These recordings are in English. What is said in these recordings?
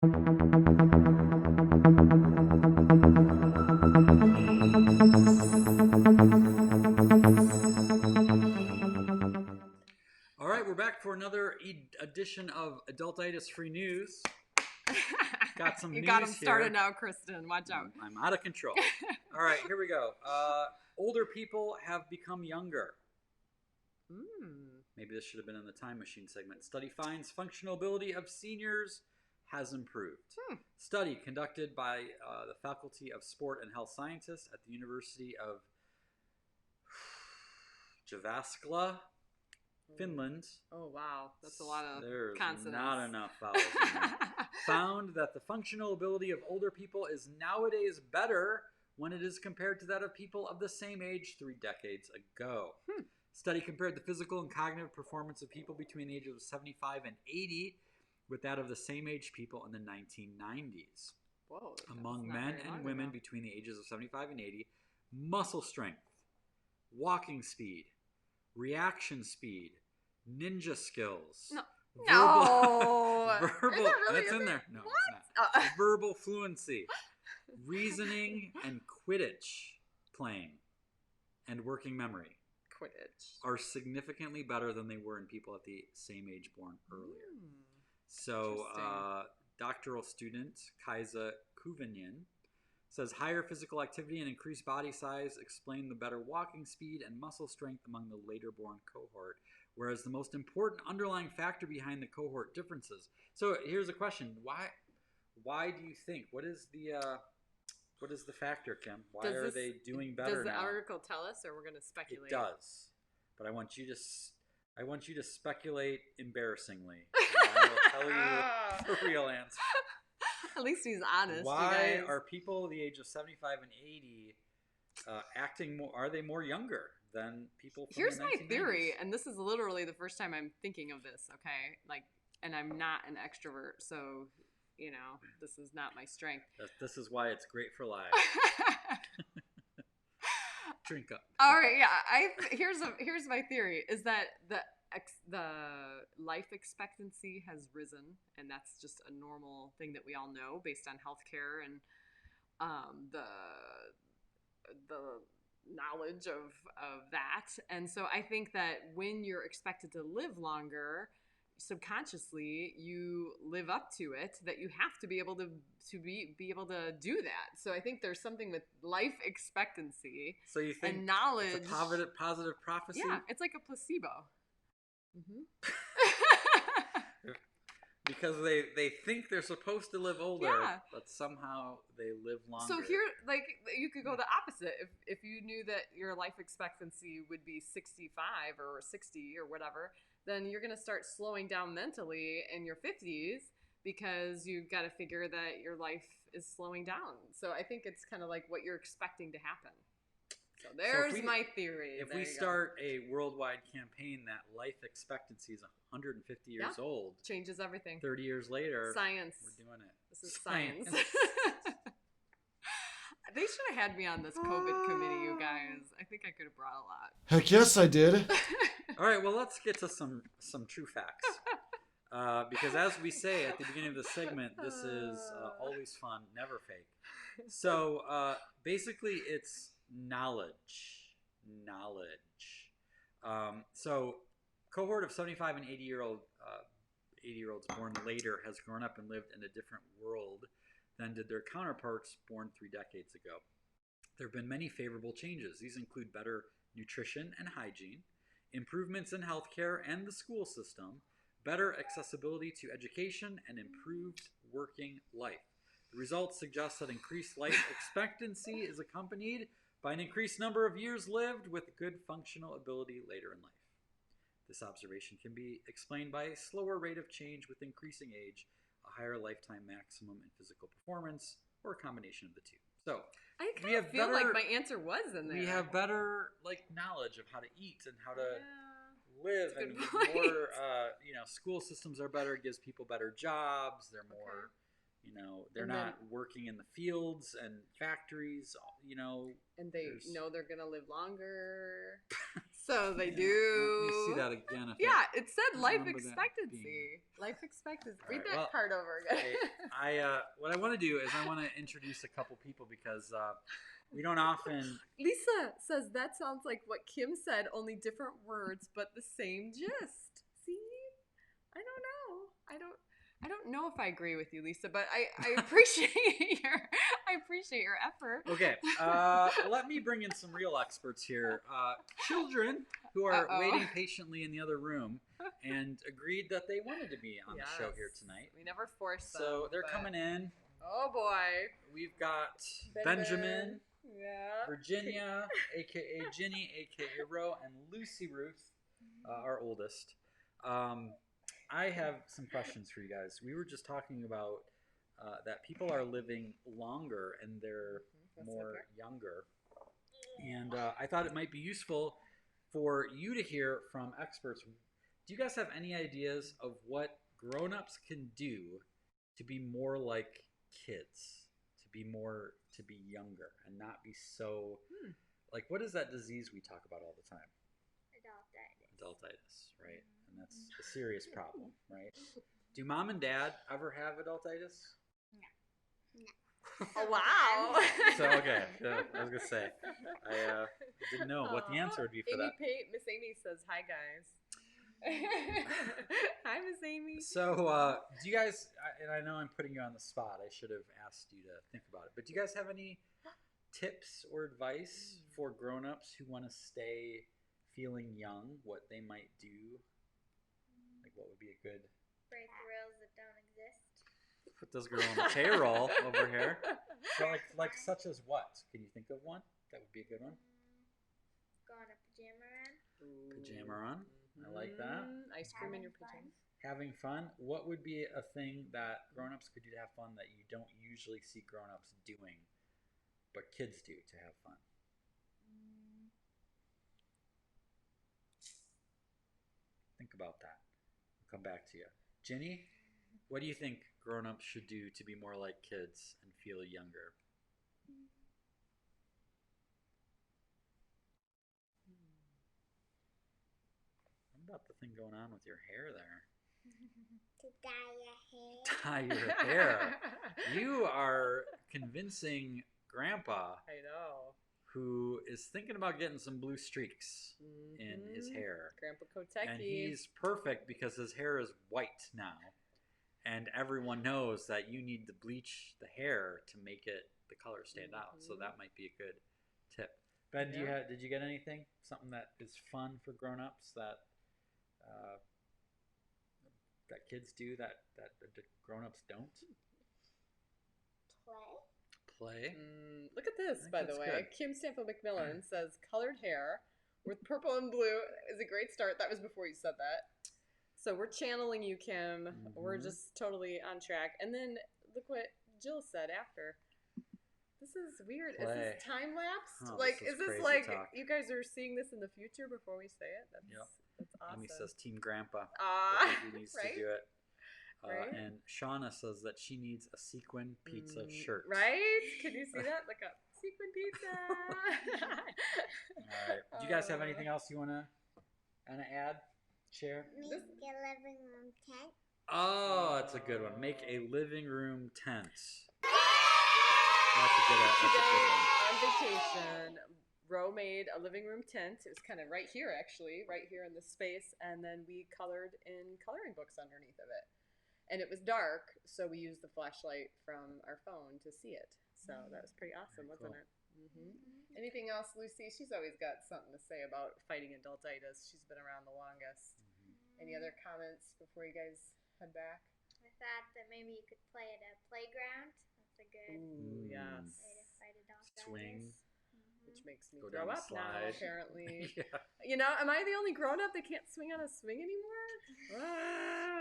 All right, we're back for another edition of Adultitis-Free News. Got some You news got them started here. now, Kristen. Watch out. I'm out of control. All right, here we go. Older people have become younger. Maybe this should have been in the time machine segment. Study finds functional ability of seniors has improved. Study conducted by the Faculty of Sport and Health Sciences at the University of Jyväskylä, Finland. Oh, wow. That's a lot of There's consonants. not enough vowels in there. Found that the functional ability of older people is nowadays better when it is compared to that of people of the same age 3 decades ago. Study compared the physical and cognitive performance of people between the ages of 75 and 80 with that of the same age people in the 1990s. Whoa, among men and women between the ages of 75 and 80, muscle strength, walking speed, reaction speed, ninja skills. Verbal, Is that really that's in there. No, what? It's not. Verbal fluency, reasoning, and Quidditch playing, and working memory. Quidditch Are significantly better than they were in people at the same age born earlier. So, doctoral student Kaisa Kuvinian says higher physical activity and increased body size explain the better walking speed and muscle strength among the later born cohort, whereas the most important underlying factor behind the cohort differences. So here's a question: Why do you think? What is the factor, Kim? Why are they doing better now? Does the article tell us, or we're going to speculate? It does, but I want you to speculate embarrassingly. I will tell you the real answer. At least he's honest. Why are people the age of 75 and 80 acting more? Are they more younger than people from Here's the my 1990s? theory, and this is literally the first time I'm thinking of this. Okay, and I'm not an extrovert, so this is not my strength. This is why it's great for live. Drink up. All right, yeah. Here's my theory: is that the life expectancy has risen, and that's just a normal thing that we all know based on healthcare and the knowledge of that. And so I think that when you're expected to live longer, subconsciously you live up to it, that you have to be able to be able to do that. So I think there's something with life expectancy. So you think and knowledge, it's a positive prophecy? Yeah, it's like a placebo. Because they think they're supposed to live older, but somehow they live longer. So here, you could go the opposite. If you knew that your life expectancy would be 65 or 60 or whatever, then you're going to start slowing down mentally in your 50s because you've got to figure that your life is slowing down. So I think it's kind of like what you're expecting to happen. So there's my theory. If we start a worldwide campaign that life expectancy is 150 years old, changes everything. 30 years later, science. We're doing it. This is science. They should have had me on this COVID committee, you guys. I think I could have brought a lot. Heck yes, I did. All right, well, let's get to some true facts. Because as we say at the beginning of the segment, this is always fun, never fake. So basically, it's knowledge. So cohort of 75 and 80-year-olds born later has grown up and lived in a different world than did their counterparts born 3 decades ago. There have been many favorable changes. These include better nutrition and hygiene, improvements in healthcare and the school system, better accessibility to education, and improved working life. The results suggest that increased life expectancy is accompanied by an increased number of years lived with good functional ability later in life. This observation can be explained by a slower rate of change with increasing age, a higher lifetime maximum in physical performance, or a combination of the two. So I kind of feel like my answer was in there. We have better knowledge of how to eat and how to live, and more school systems are better. It gives people better jobs. They're more they're not working in the fields and factories, and they know they're gonna live longer. So they do. Let me see that again. Yeah, it said life remember that expectancy. being- Life expectancy. All Read right, that well, part over again. What I want to do is I want to introduce a couple people because we don't often. Lisa says that sounds like what Kim said, only different words, but the same gist. See? I don't know. I don't know if I agree with you, Lisa, but I appreciate your effort. Okay, let me bring in some real experts here. Children who are waiting patiently in the other room and agreed that they wanted to be on the show here tonight. We never forced them. So they're coming in. Oh boy. We've got Benjamin, yeah, Virginia, aka Ginny, aka Ro, and Lucy Ruth, our oldest. I have some questions for you guys. We were just talking about that people are living longer and they're more younger. And I thought it might be useful for you to hear from experts. Do you guys have any ideas of what grown-ups can do to be more like kids, to be younger and not be so like, what is that disease we talk about all the time? Adultitis, right? And that's a serious problem, right? Do mom and dad ever have adultitis? No. Oh, wow. So, okay. I was going to say, I didn't know what the answer would be for that. Miss Amy says, hi, guys. Hi, Miss Amy. So, do you guys, and I know I'm putting you on the spot. I should have asked you to think about it. But do you guys have any tips or advice for grown-ups who want to stay feeling young, what they might do? Like, what would be a good... Break rules that don't exist. Put this girl on the payroll over here. So, like such as what? Can you think of one? That would be a good one. Go on a pajama run. Pajama run. I like that. Ice cream in your pajamas. Having fun. What would be a thing that grown-ups could do to have fun that you don't usually see grown-ups doing, but kids do to have fun? Think about that. I'll come back to you. Ginny, what do you think grown-ups should do to be more like kids and feel younger? What about the thing going on with your hair there? To dye your hair. Dye your hair. You are convincing Grandpa, I know, who is thinking about getting some blue streaks in his hair. Grandpa Kotecki. And he's perfect because his hair is white now. And everyone knows that you need to bleach the hair to make it the color stand out. So that might be a good tip. Ben, did you get anything? Something that is fun for grown-ups that that kids do that grown-ups don't? Play. Look at this, by the way. Good. Kim Stample McMillan says colored hair with purple and blue is a great start. That was before you said that. So we're channeling you, Kim. We're just totally on track. And then look what Jill said after. This is weird. Play. Is this time lapsed? Oh, like, this is is this crazy like talk. you guys are seeing this in the future before we say it? That's awesome. Amy says Team Grandpa. Ah, I think he needs right? to do it. Right? And Shauna says that she needs a sequin pizza shirt. Right? Can you see that? Look up. Sequin pizza. All right. Do you guys have anything else you want to add? Share? Make a living room tent. Oh, that's a good one. Make a living room tent. That's a good one. On vacation, Ro made a living room tent. It was kind of right here, actually, right here in this space. And then we colored in coloring books underneath of it. And it was dark, so we used the flashlight from our phone to see it. So that was pretty awesome, wasn't it? Anything else, Lucy? She's always got something to say about fighting adultitis. She's been around the longest. Any other comments before you guys head back? I thought that maybe you could play at a playground. That's a good Ooh, yes. way to fight adultitis. Swing. Which makes me Go throw down the up now, slide. apparently. Yeah. You know, am I the only grown-up that can't swing on a swing anymore?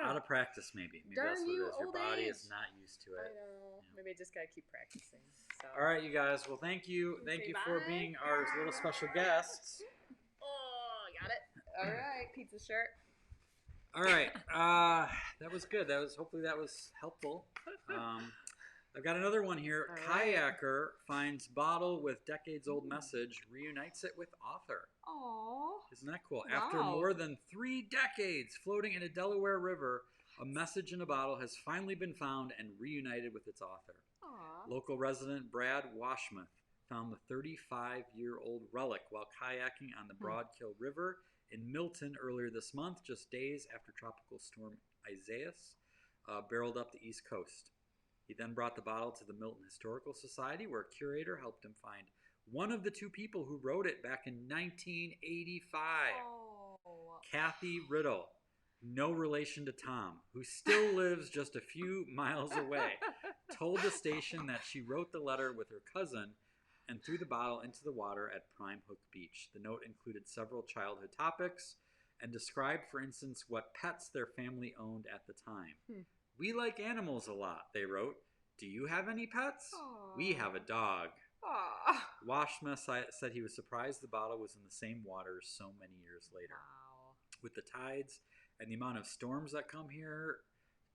Out of practice, maybe. Maybe Darn that's what it you, is. Your old body age. is not used to I it. know. Maybe I just gotta keep practicing. So. All right, you guys. Well, thank you. Thank Say you for bye. being our little special guests. Oh, got it. All right, pizza shirt. All right. That was good. Hopefully that was helpful. I've got another one here. All right. Kayaker finds bottle with decades-old message, reunites it with author. Oh. Isn't that cool? After Wow. more than 3 decades floating in a Delaware river, a message in a bottle has finally been found and reunited with its author. Aw. Local resident Brad Washmuth found the 35-year-old relic while kayaking on the Broadkill River in Milton earlier this month, just days after Tropical Storm Isaias barreled up the East Coast. He then brought the bottle to the Milton Historical Society, where a curator helped him find one of the 2 people who wrote it back in 1985. Oh. Kathy Riddle, no relation to Tom, who still lives just a few miles away, told the station that she wrote the letter with her cousin and threw the bottle into the water at Prime Hook Beach. The note included several childhood topics and described, for instance, what pets their family owned at the time. We like animals a lot, they wrote. Do you have any pets? Aww. We have a dog. Aww. Washma said he was surprised the bottle was in the same waters so many years later. Wow. With the tides and the amount of storms that come here,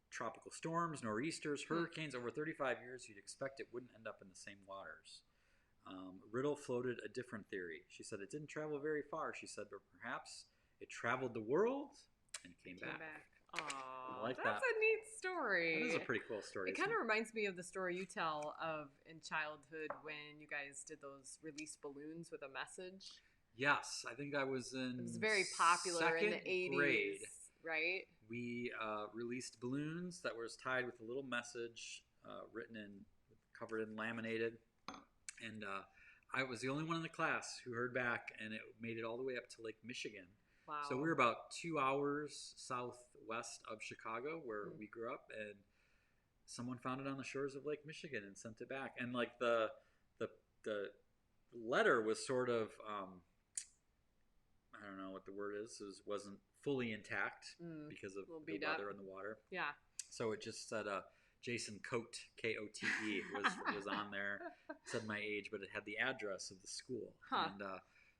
tropical storms, nor'easters, hurricanes, over 35 years, you'd expect it wouldn't end up in the same waters. Riddle floated a different theory. She said it didn't travel very far, she said, but perhaps it traveled the world and came back. Aww, I like that's that. a neat story. That is a pretty cool story. It kind of reminds me of the story you tell of in childhood when you guys did those released balloons with a message. Yes, I think I was in. It was very popular in the 80s, grade. Right? We released balloons that was tied with a little message written in, covered in laminated, and I was the only one in the class who heard back, and it made it all the way up to Lake Michigan. Wow. So we were about 2 hours southwest of Chicago, where we grew up, and someone found it on the shores of Lake Michigan and sent it back. And like the letter was sort of I don't know what the word is. It wasn't fully intact because of the weather and the water. Yeah. So it just said Jason Cote, K-O-T-E, was on there. It said my age, but it had the address of the school. And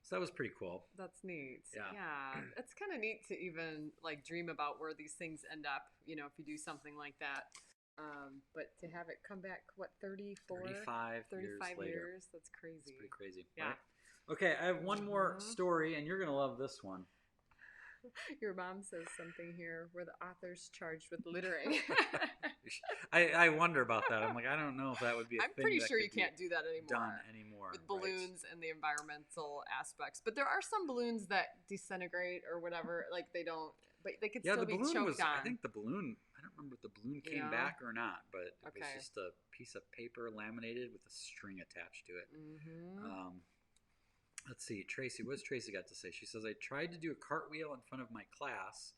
so that was pretty cool. That's neat. Yeah. It's kind of neat to even like dream about where these things end up, you know, if you do something like that. But to have it come back, what, 35 years later. years? That's crazy. It's pretty crazy. Yeah. Right? Okay, I have one more story, and you're going to love this one. Your mom says something here where the author's charged with littering. I wonder about that. I'm like, I don't know if that would be a I'm thing pretty that sure could you be can't do that anymore. done anymore. With balloons and the environmental aspects. But there are some balloons that disintegrate or whatever. Like they don't, but they could still be choked on. I think the balloon, I don't remember if the balloon came back or not, but it was just a piece of paper laminated with a string attached to it. Let's see, Tracy, what's Tracy got to say? She says, I tried to do a cartwheel in front of my class.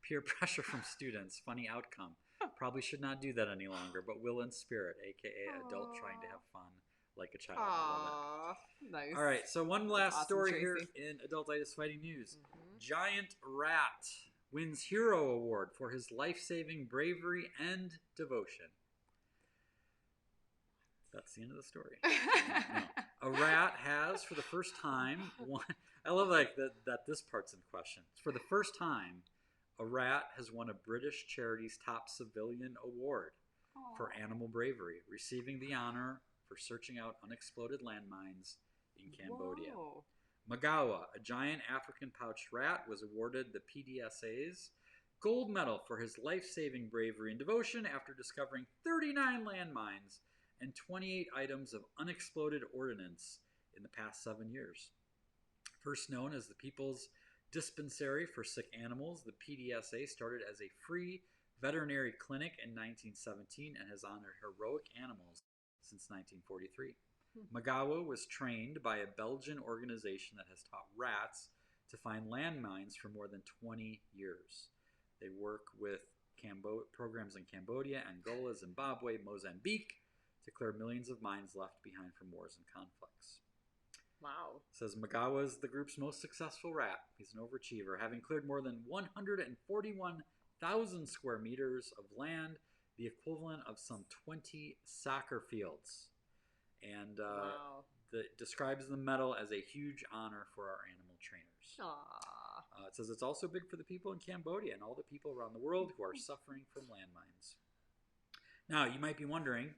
Peer pressure from students. Funny outcome. Probably should not do that any longer, but will in spirit, a.k.a. adult trying to have fun like a child. Aww, nice. All right, so one last Awesome, story Tracy. here in Adultitis Fighting News. Giant rat wins Hero Award for his life-saving bravery and devotion. That's the end of the story. No. A rat has, for the first time, won. I love like that this part's in question. For the first time, a rat has won a British charity's top civilian award for animal bravery, receiving the honor for searching out unexploded landmines in Cambodia. Whoa. Magawa, a giant African pouched rat, was awarded the PDSA's gold medal for his life-saving bravery and devotion after discovering 39 landmines and 28 items of unexploded ordnance in the past 7 years. First known as the People's Dispensary for Sick Animals, the PDSA started as a free veterinary clinic in 1917 and has honored heroic animals since 1943. Magawa was trained by a Belgian organization that has taught rats to find landmines for more than 20 years. They work with programs in Cambodia, Angola, Zimbabwe, Mozambique to clear millions of mines left behind from wars and conflicts. Wow. It says Magawa is the group's most successful rat. He's an overachiever, having cleared more than 141,000 square meters of land, the equivalent of some 20 soccer fields. And Wow. Describes the medal as a huge honor for our animal trainers. Aww. It says it's also big for the people in Cambodia and all the people around the world who are suffering from landmines. Now, you might be wondering,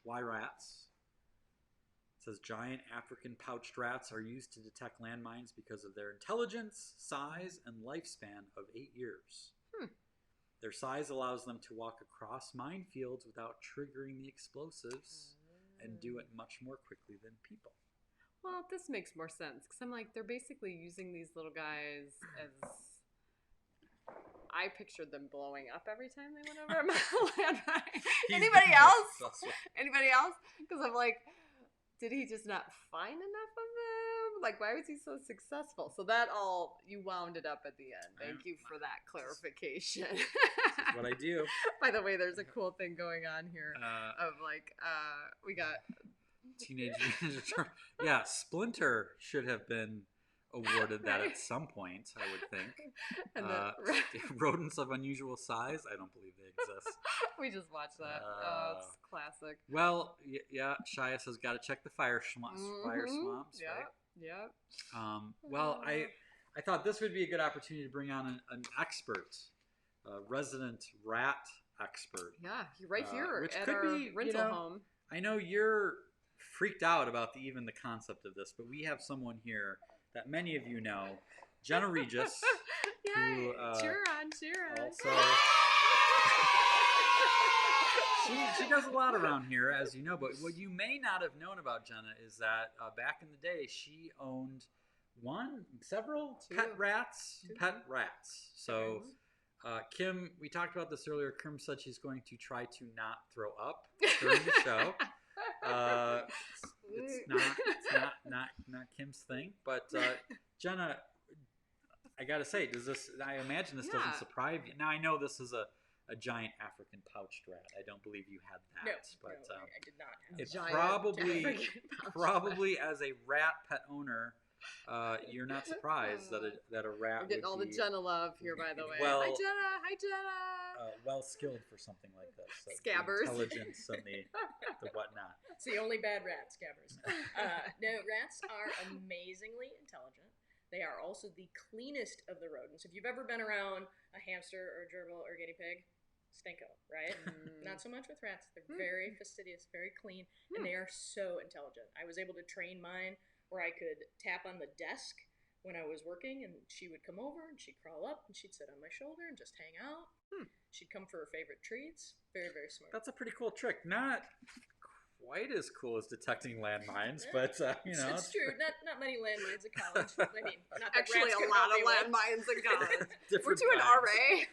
why rats? It says giant African pouched rats are used to detect landmines because of their intelligence, size, and lifespan of 8 years. Their size allows them to walk across minefields without triggering the explosives and do it much more quickly than people. Well, this makes more sense because I'm like, they're basically using these little guys as. I pictured them blowing up every time they went over my landmine. Anybody else? Anybody else? Because I'm like, did he just not find enough of them? Like, why was he so successful? So that all, you wound it up at the end. Thank you for that clarification. This is what I do. By the way, there's a cool thing going on here of like, we got Teenage Mutant Ninja Turtles. Yeah, Splinter should have been awarded that at some point, I would think. And Rodents of unusual size, I don't believe they exist. We just watched that. It's classic. Well, yeah, Shia says got to check the fire swamps. Fire swamps, right? Yeah. Well, I thought this would be a good opportunity to bring on an expert, a resident rat expert. Yeah, right here which at could our be, rental home. I know you're freaked out about even the concept of this, but we have someone here that many of you know, Jenna Regis. Yay! Who, cheer on. Also, she does a lot around here, as you know, but what you may not have known about Jenna is that back in the day, she owned pet rats. So, Kim, we talked about this earlier. Kim said she's going to try to not throw up during the show. It's not Kim's thing, but Jenna, I gotta say, I imagine this doesn't surprise you. Now I know this is a giant African pouched rat. I don't believe you had that, No, I did not have it's giant probably as a rat pet owner, you're not surprised that a rat. We're getting all the Jenna love here, by the way. Well, Hi Jenna. Well skilled for something like this. So Scabbers. The intelligence and the whatnot. It's the only bad rat, scabbers. No, rats are amazingly intelligent. They are also the cleanest of the rodents. If you've ever been around a hamster or a gerbil or a guinea pig, stinko, right? Not so much with rats. They're very fastidious, very clean, and they are so intelligent. I was able to train mine where I could tap on the desk when I was working, and she would come over and she'd crawl up and she'd sit on my shoulder and just hang out. She'd come for her favorite treats. Very, very smart. That's a pretty cool trick. Not quite as cool as detecting landmines, but you know, it's true. Not many landmines at college. I mean, not that Actually, rats a could lot help of me with. landmines in college. We're different doing kinds. RA.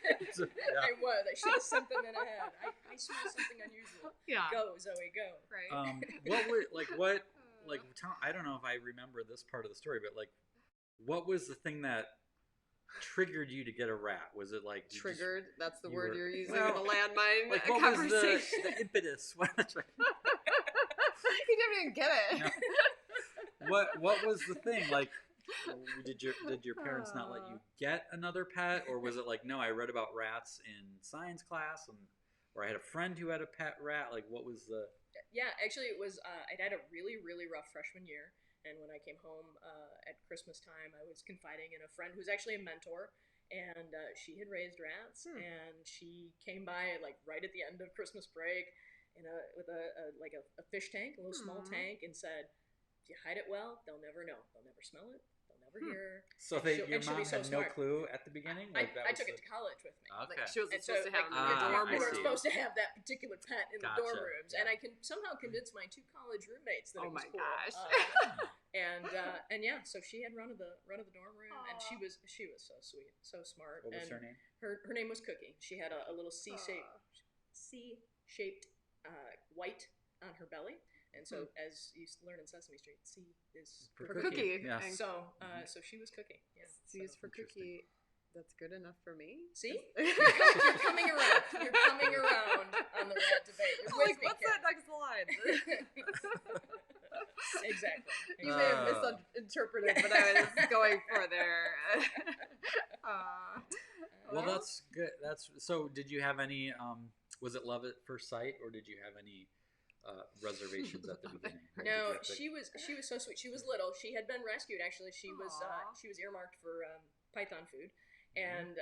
I was. I should have something that I had. I smell something unusual. Yeah. Go, Zoe, go. Right. I don't know if I remember this part of the story, but like, what was the thing that triggered you to get a rat? Was it like Triggered? That's the you word were- you're using well, in a landmine Like, what was conversation. the impetus? He didn't even get it. No. What was the thing? Like, did your parents not let you get another pet, or was it like, no, I read about rats in science class, or I had a friend who had a pet rat? Like, what was the? Yeah, actually, it was. I'd had a really, really rough freshman year, and when I came home at Christmas time, I was confiding in a friend who's actually a mentor, and she had raised rats, and she came by like right at the end of Christmas break, with a fish tank, a little small tank, and said, "If you hide it well, they'll never know. They'll never smell it. They'll never hear." So your mom had no clue at the beginning. I took it to college with me. Okay. Like, she wasn't And so, supposed to have like, it in the dorm we I weren't see. supposed to have that particular pet in the Gotcha. dorm rooms, Yeah. and I can somehow convince my 2 college roommates that Oh it was my cool. gosh. And yeah, so she had run of the dorm room, and she was so sweet, so smart. What was and her name? Her name was Cookie. She had a little C-shaped white on her belly. And so, as you learn in Sesame Street, C is For For Cookie. Yeah. And So she was Cookie. Yeah. C is for Cookie. That's good enough for me. See, you're coming around. You're coming around on the rat debate. You're with Like, me, what's Kim. that next line? Exactly. You may have misinterpreted what I was going for there. Well, that's good. So. Did you have any? Was it love at first sight, or did you have any reservations at the beginning? No, she was so sweet. She was little. She had been rescued. Actually, she was earmarked for python food, and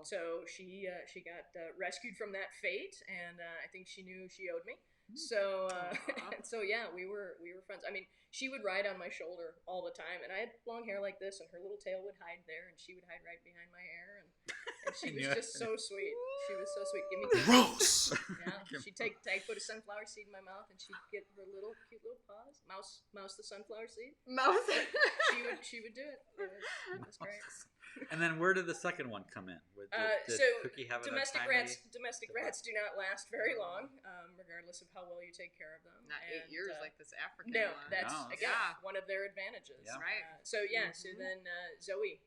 so she got rescued from that fate. And I think she knew she owed me, So Aw. so yeah, we were friends. I mean, she would ride on my shoulder all the time, and I had long hair like this, and her little tail would hide there, and she would hide right behind my hair, and she was Yeah. just so sweet. She was so sweet. Give me Gross. Yeah, she'd I'd put a sunflower seed in my mouth, and she'd get her little cute little paws, mouse the sunflower seed. Mouse. She would do it. It was great. And then where did the second one come in? Did So Cookie have domestic a domestic rats do not last very long, regardless of how well you take care of them. Not 8 years like this African No, one. that's No. again Yeah. one of their advantages. Yeah. Right. So so Mhm. then Zoe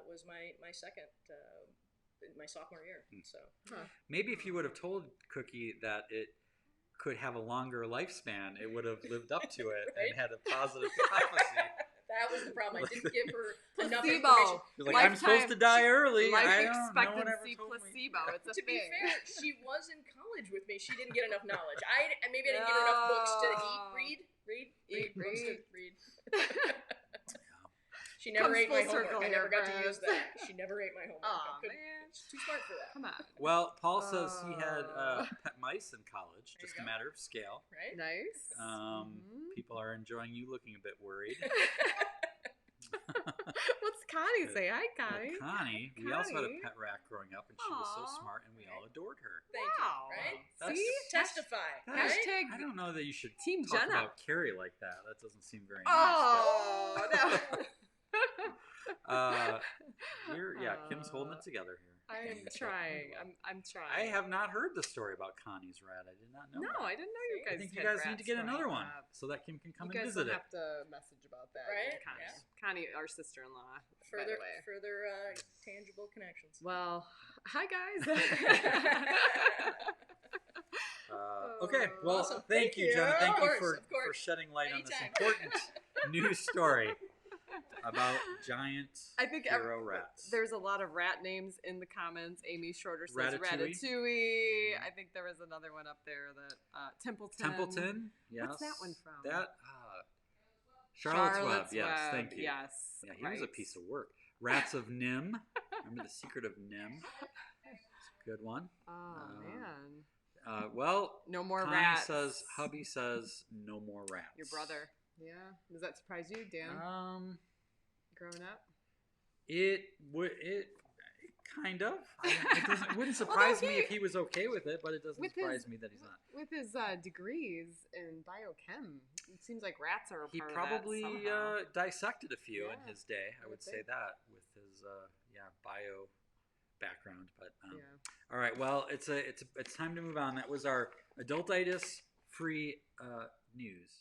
was my second my sophomore year. So Maybe if you would have told Cookie that it could have a longer lifespan, it would have lived up to it Right? and had a positive prophecy. that was the problem. I didn't give her enough Placebo. information. You're like, I'm supposed to die early. Life I don't, no one ever expectancy told me. placebo. It's a To be thing. fair, she was in college with me. She didn't get enough knowledge. Maybe I didn't give her enough books to read books to read. She never Comes ate my full circle homework. I here, never got to friends. use that. She never ate my homework. Aw, I couldn't- man. She's too smart for that. Come on. Well, Paul says he had Uh. pet mice in college, There just you a go. matter of scale. Right? Nice. Um, People are enjoying you looking a bit worried. What's Connie say? Hi, Well, Connie. Connie, we also had a Connie. pet rat growing up, and she was so Aw. smart, and we all adored her. Thank Wow. you. Right? That's- See? Testify. That's- Right? Hashtag I don't know that you should Team talk Jenna. about Carrie like that. That doesn't seem very nice. Oh, no. But, Kim's holding it together here. I'm And, trying. well, I'm trying. I have not heard the story about Connie's rat. I did not know. No, that. I didn't know you See? guys. I think you had guys need to rats get another growing one up. so that Kim can come You and guys visit will it. have to message about that. Right? Connie. Yeah. Connie, our sister-in-law. by Further the way. tangible connections. Well, hi guys. Okay, well, Awesome. thank you, Jenna. you. Thank Of you course, of for course. shedding light on this Anytime. important news story about giant I think hero rats. there's a lot of rat names in the comments. Amy Shorter says Ratatouille. Ratatouille. I think there was another one up there that Templeton. Templeton, yes. What's that one from? That Charlotte's Web. Yes, Web, thank you. Yes. Yeah, he was a piece of work. Rats of Nim. Remember the Secret of Nim? Good one. Oh man. Well, No more Connie rats. hubby says no more rats. Your brother. Yeah. Does that surprise you, Dan? Growing up? It kind of. It wouldn't surprise me if he was okay with it, but it doesn't With surprise his- me that he's not. With his degrees in biochem, it seems like rats are a He part probably of that somehow. dissected a few in Yeah, his day. I I would would say think. that with his bio background. But Yeah. all right, well, it's time to move on. That was our adultitis-free news.